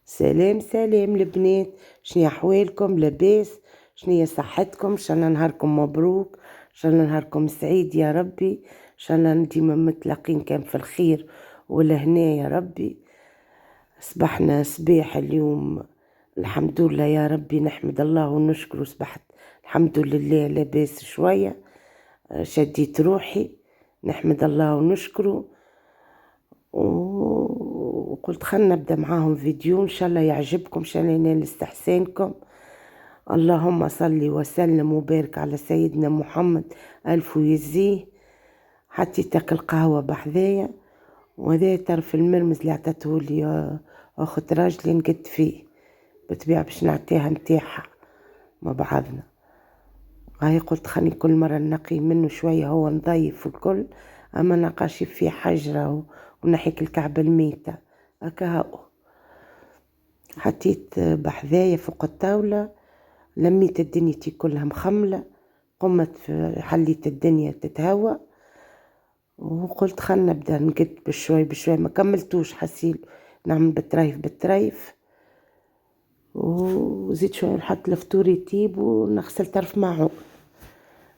سلام سلام البنات، شنيا احوالكم؟ لاباس؟ شنيا صحتكم؟ ان شاء الله نهاركم مبروك، ان شاء الله نهاركم سعيد يا ربي، ان شاء الله ديما متلاقين كان في الخير والهنا يا ربي. صبحنا صباح اليوم الحمد لله يا ربي، نحمد الله ونشكره. صبحت الحمد لله لاباس شوية، شديت روحي نحمد الله ونشكره. وقلت خلنا نبدا معاهم فيديو ان شاء الله يعجبكم، ان شاء الله ينال استحسانكم. اللهم صل وسلم وبارك على سيدنا محمد الف ويزيه. حتى تاكل قهوه بحذايا، وهذا طرف المرمز اللي عطاته لي اخت راجلي نقد فيه بطبيعه باش نعطيها نتاعها مع بعضنا. هاي قلت خلني كل مرة نقي منه شوية، هو نضيف الكل اما نقاشي فيه حجرة ونحيك الكعبة الميتة هكا. حطيت بحذايا فوق الطاولة، لميت الدنيا كلها مخملة، قمت حليت الدنيا تتهوى، وقلت خلنا نبدا نقد بشوي بشوي. ما كملتوش، حسيل نعمل بالطريف بالطريف، وزيد شوية نحط الفطور يطيب ونغسل طرف معه.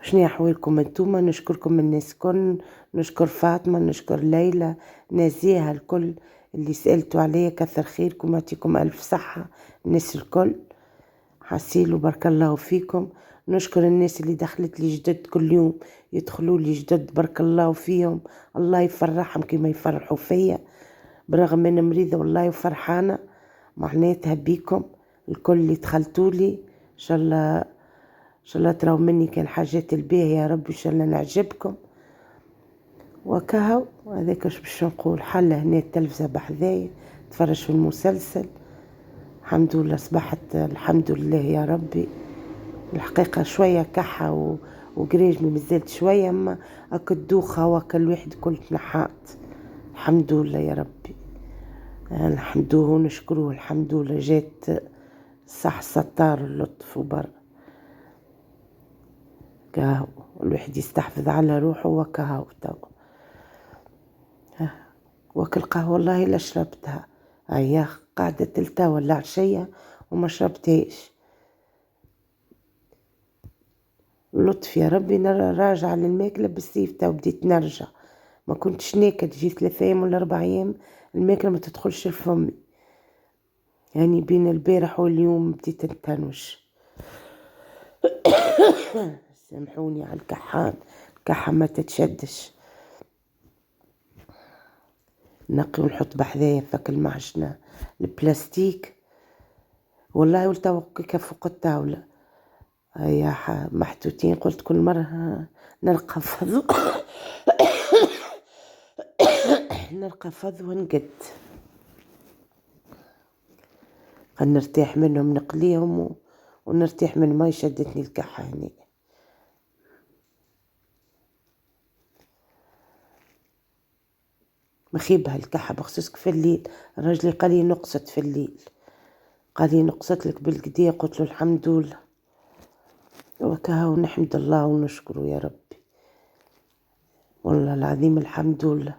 شنو احوالكم انتوما؟ نشكركم الناس كل، نشكر فاطمه، نشكر ليلى، نزيها الكل اللي سالتوا عليا، كثر خيركم، يعطيكم الف صحه الناس الكل، حسيلوا بارك الله فيكم. نشكر الناس اللي دخلت لي جدد، كل يوم يدخلوا لي جدد بارك الله فيهم، الله يفرحهم كما يفرحوا فيا، برغم ان مريضه والله وفرحانه معناتها بيكم الكل اللي دخلتوا لي. ان شاء الله ان شاء الله تراو مني كان حاجات الباهية يا رب، ان شاء الله نعجبكم. وكهو هذاك باش نقول، حل هنا التلفزة بحذايا تفرج في المسلسل. الحمد لله صبحت الحمد لله يا ربي. الحقيقة شوية كحة وقريجمي مازالت شوية، اما اكا الدوخة وكا الواحد كل تنحات. الحمد لله يا ربي، نحمدوه ونشكروه. الحمد لله جات صح ستار اللطف وبر كهو، الواحد يستحفظ على روحه وكهو. تو وكل قهوة والله لا شربتها، هيا قاعدة تلتا ولا عشية وما شربتهاش. لطف يا ربي، راجعة للماكلة بالسيف، تو بديت نرجع. ما كنتش ناكل، جي 3 أيام ولا 4 أيام الماكلة ما تدخلش لفمي، يعني بين البارح واليوم بديت نتنوش. سامحوني على الكحان، الكحة ما تتشدش. نقي ونحط بحذايا فك المعجنة البلاستيك، والله ولتو فوق الطاولة هيا محطوطين. قلت كل مرة نلقى فضو نلقى فضو ونقد، نرتاح منهم نقليهم ونرتاح من ما يشدتني الكحة هني. مخيبها الكحة بخصوصك في الليل. راجلي قال لي نقصت في الليل، قال لي نقصت لك بالقديه، قلت له الحمد لله وكهو نحمد الله ونشكره يا ربي. والله العظيم الحمد لله،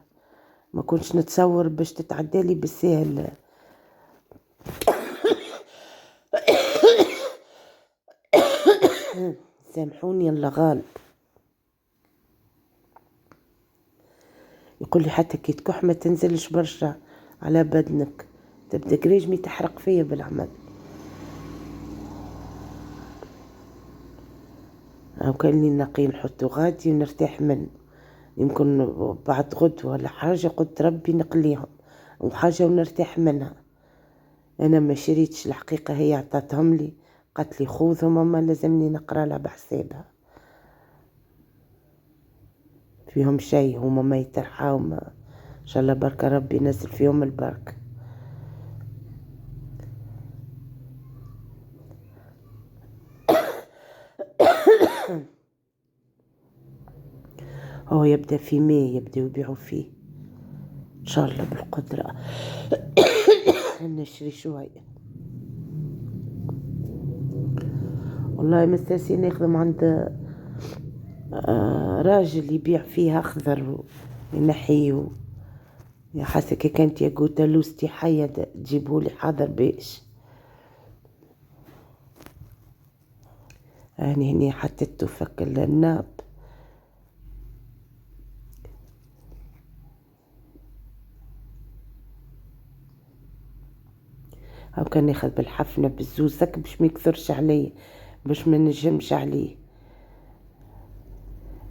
ما كنتش نتصور باش تتعدالي بالسهل. سامحوني الله غالب. يقول لي حتى كي تكح ما تنزلش برشا على بدنك، تبدا قريجمي تحرق فيا بالعمل. او كان لي نقي نحطو غادي ونرتاح منه، يمكن بعد غدوة ولا حاجة قلت ربي نقليهم وحاجة ونرتاح منها. انا ما شريتش الحقيقة، هي عطاتهم لي قالت لي خوذهم، اما لازمني نقرا لها بحسابها، فيهم شيء هما ما يترحاهم ان شاء الله بركة ربي ينزل فيهم البركة. هو يبدأ في ماي، يبدأ يبيعوا فيه ان شاء الله بالقدرة. نشري شوية والله مستاسي نخدم عند راجل يبيع فيها اخضر ينحيه يا حاسة كي كانت يا قوتة لوستي حية تجيبولي حاضر بيش. هني حطيته فك الناب. هاو كان ياخد بالحفنة بالزوزك باش ميكثرش عليه، باش ما نجمش عليه.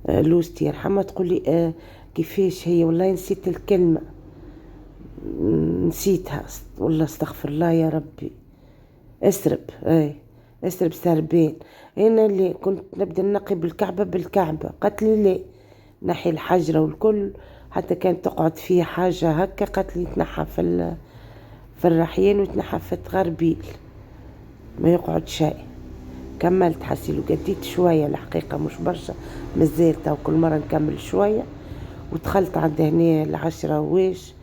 لوستي يرحمها تقولي كيفاش هي، والله نسيت الكلمة، نسيتها والله استغفر الله يا ربي. اسرب، اسرب سربين. انا اللي كنت نبدا نقي بالكعبة قالت لي ليه نحي الحجرة والكل، حتى كانت تقعد فيه حاجة هكا قالت لي تنحى في الرحيان وتنحى في الغربيل ما يقعد شيء. كملت حسيلو قديت شوية الحقيقة مش برشا، مازال كل مرة نكمل شوية. ودخلت عند هنا العشرة ويش،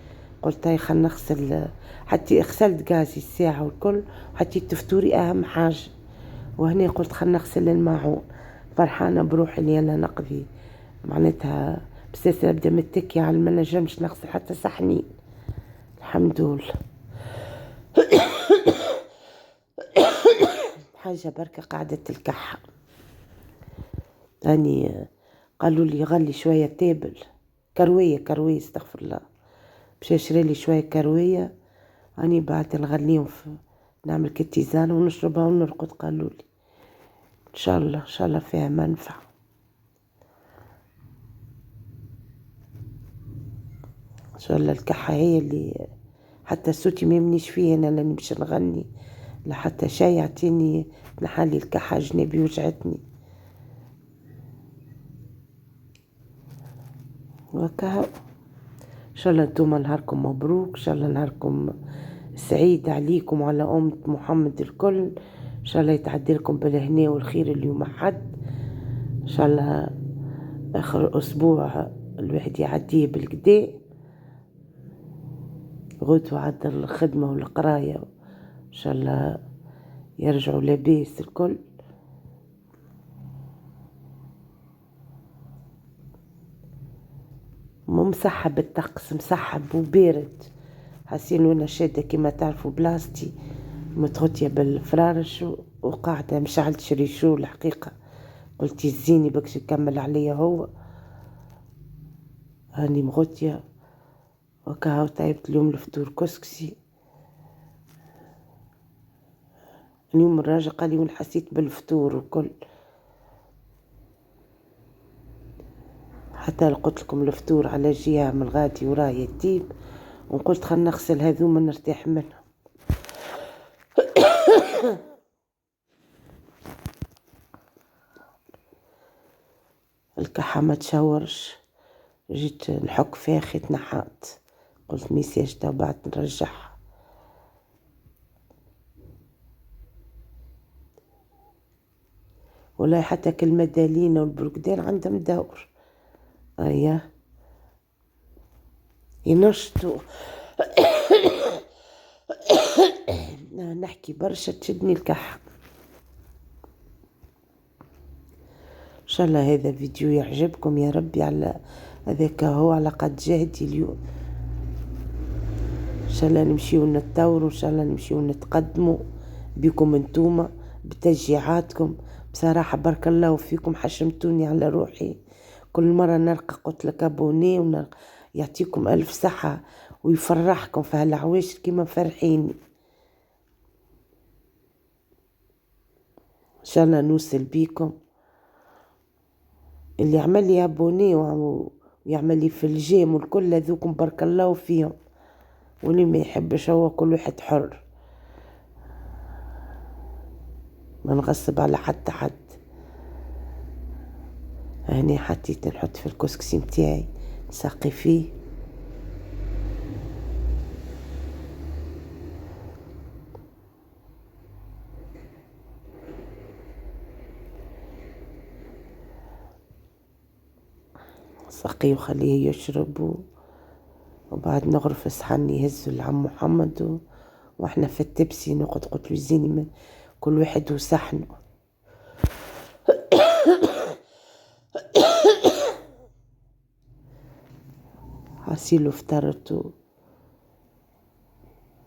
قلت هاي خل نغسل، حتى غسلت غازي الساعة والكل، حتى التفتوري أهم حاجة. وهنا قلت خل نغسل الماعون، فرحانة بروحي اللي أنا نقضي معناتها بسلسلة أبدا متكية على ما نجمش نغسل حتى صحنين الحمد لله. حاجة بركة قاعدة الكحة. هاني قالوا لي غلي شوية تابل كروية استغفر الله، باش اشري لي شوية كروية. هاني بعد نغليهم نعمل كتيزان ونشربها ونرقد. قالوا لي ان شاء الله فيها منفعة. ان شاء الله الكحة هي اللي حتى صوتي ما يمنيش فيه انا لاني باش نغني لحتى شي يعطيني نحلي الكحة جنبي وجعتني وكا. ان شاء الله انتوما نهاركم مبروك، ان شاء الله نهاركم سعيد عليكم وعلى أمة محمد الكل. ان شاء الله يتعدي لكم بالهنا والخير اليوم حد. ان شاء الله اخر اسبوع الواحد يعديه بالكدا، غدوة عد الخدمة والقراية ان شاء الله يرجعوا لاباس الكل. مسحب الطقس، مسحب وبارد، حاسين وانا شادة كما تعرفوا بلاستي متغطية بالفرارش وقاعدة مشعلت شريشو. الحقيقة قلت يزيني بكش يكمل عليا هو، هاني مغطية وكاهو. طيبت اليوم الفطور كسكسي. اليوم الراجل قال لي وين حسيت بالفطور وكل، حتى قلت لكم الفطور على جهة من الغادي ورايا يتيب، وقلت خل نغسل هذوما نرتاح منهم. الكحة ما تشورش، جيت نحك فيها خيط نحات، قلت ميساج تو بعد نرجعها. ولا حتى كل دالينا والبرقدان عندهم دور. ينشطوا. نحكي برشا تشدني الكحة. ان شاء الله هذا الفيديو يعجبكم يا ربي، على هذاك هو على قد جهدي اليوم. ان شاء الله نمشيو نتطوروا، ان شاء الله نمشيو نتقدموا بكم انتوما بتشجيعاتكم. بصراحة بارك الله فيكم، حشمتوني على روحي. كل مرة نلقى قلت لك ابوني يعطيكم الف صحة ويفرحكم في هالعواش كيما فرحيني. ان شاء الله نوصل بيكم. اللي عمل لي ابوني ويعمل لي في الجيم والكل هذوكم بارك الله فيهم، واللي ما يحبش هو كل واحد حر، ما نغصب على حد. هاني حطيت نحط في الكسكسي متاعي نسقي فيه. سقيه وخليه يشرب، وبعد نغرف صحن يهزو لعم محمد واحنا في التبسي نقعد. قلت له زيني كل واحد وصحنه. عسيلو فطرت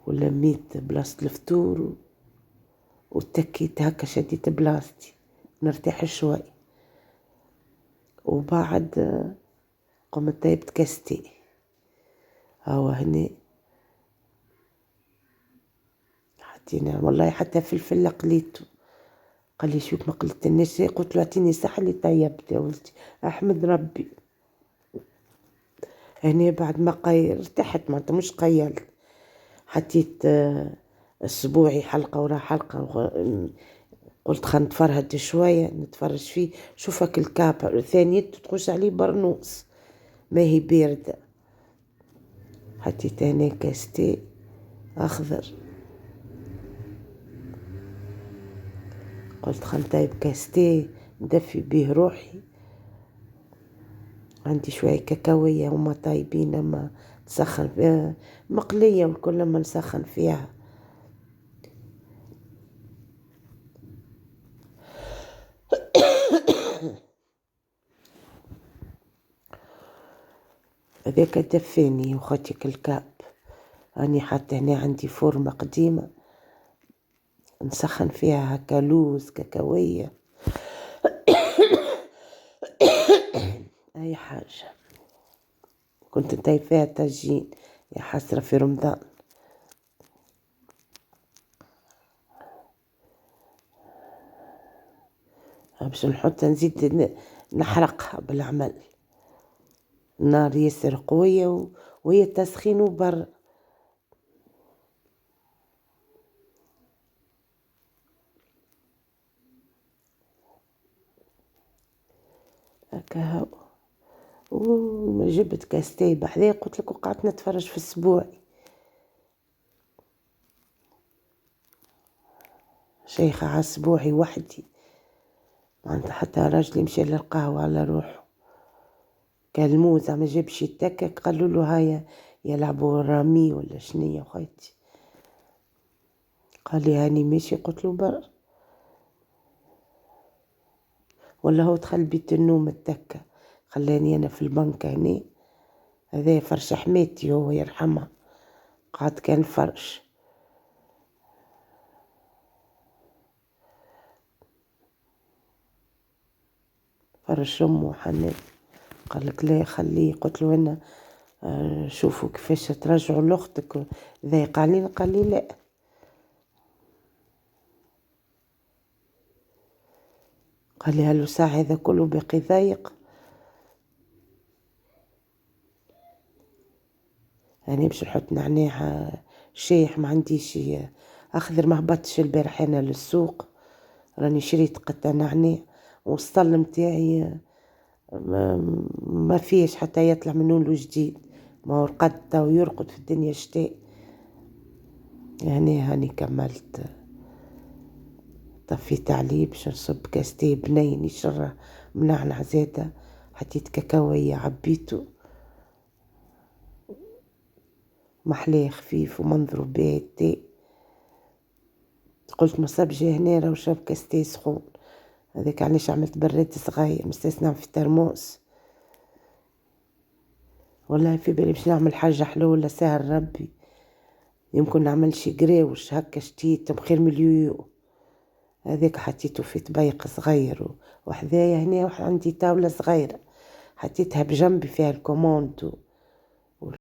ولميت بلاصة الفطور واتكيت هكا، شديت بلاصتي نرتاح شوي، وبعد قمت طيبت كاستي. هاو هني حطينا والله حتى فلفل لقليته، قال لي شوك ما قلت الناس، قلت له اعطيني صح اللي طيبت يا ولدي، احمد ربي. هنا بعد ما ارتحت، معناتها مش قيلت، حطيت اسبوعي حلقة ورا حلقة، قلت خل نتفرهد شوية نتفرج فيه، شوفك الكاب ثانية تخش عليه برنوس ما هي باردة. حطيت هنا كاستي اخضر، قلت خل نطيب كاستي ندفي بيه روحي. عندي شوية كاكاوية هما طايبين، اما نسخن فيها مقلية والكل لما نسخن فيها. هذاك دفاني وخاتك الكاب. راني حتى هنا عندي فورمة قديمة نسخن فيها هكا لوز كاكاوية اي حاجة. كنت نطيب فيها طاجين، يا حسرة في رمضان. باش نحط نزيد نحرقها بالعمل، النار ياسر قوية وهي تسخين وبر. هكا هاو، وجبت كاستي بحذايا قلت لك، وقعدت نتفرج في اسبوعي. شيخة على اسبوعي وحدي، معناتها حتى راجلي مشي للقهوة على روحه، كان الموزة ما جابش يتكك، قالوا له هيا يلعبوا رامي ولا شنية وخيتي، قال لي هاني ماشي، قلت له بر، ولا هو دخل بيت النوم التكة، خلاني انا في البنك هني. هذا فرش حماتي هو يرحمها، قعد كان فرش. فرش امه حنان، قال لك لا خليه. قلت له انا شوفوا كيفاش ترجعوا لاختك ضايق علينا، قال لي لا. قال لي هلو ساعة هذا كله باقي ضايق. يعني باش نحط نعناع شايح، ما عنديش اخضر، ما هبطش البارح انا للسوق، راني شريت قطع نعناع، والسطل متاعي ما فيش حتى يطلع منه له جديد، ما هو رقد ويرقد في الدنيا شتاء. يعني هاني كملت، طفيت عليه باش نصب كاستي بنين يشرى منعنع زادة، حطيت كاكاوية عبيته، محلاه خفيف ومنظره باهي. قلت مصبجي هنا راه شرب كاستي سخون، هذاك علاش عملت براد صغير مستسنع في ترموس. والله في بالي باش نعمل حاجة حلوة ولا سهل ربي، يمكن نعمل شي قراوش هكا شتيت خير من اليويو. هذاك حطيته في طبيق صغير، وحذايا هنا عندي طاولة صغيرة حطيتها بجنبي فيها الكوموند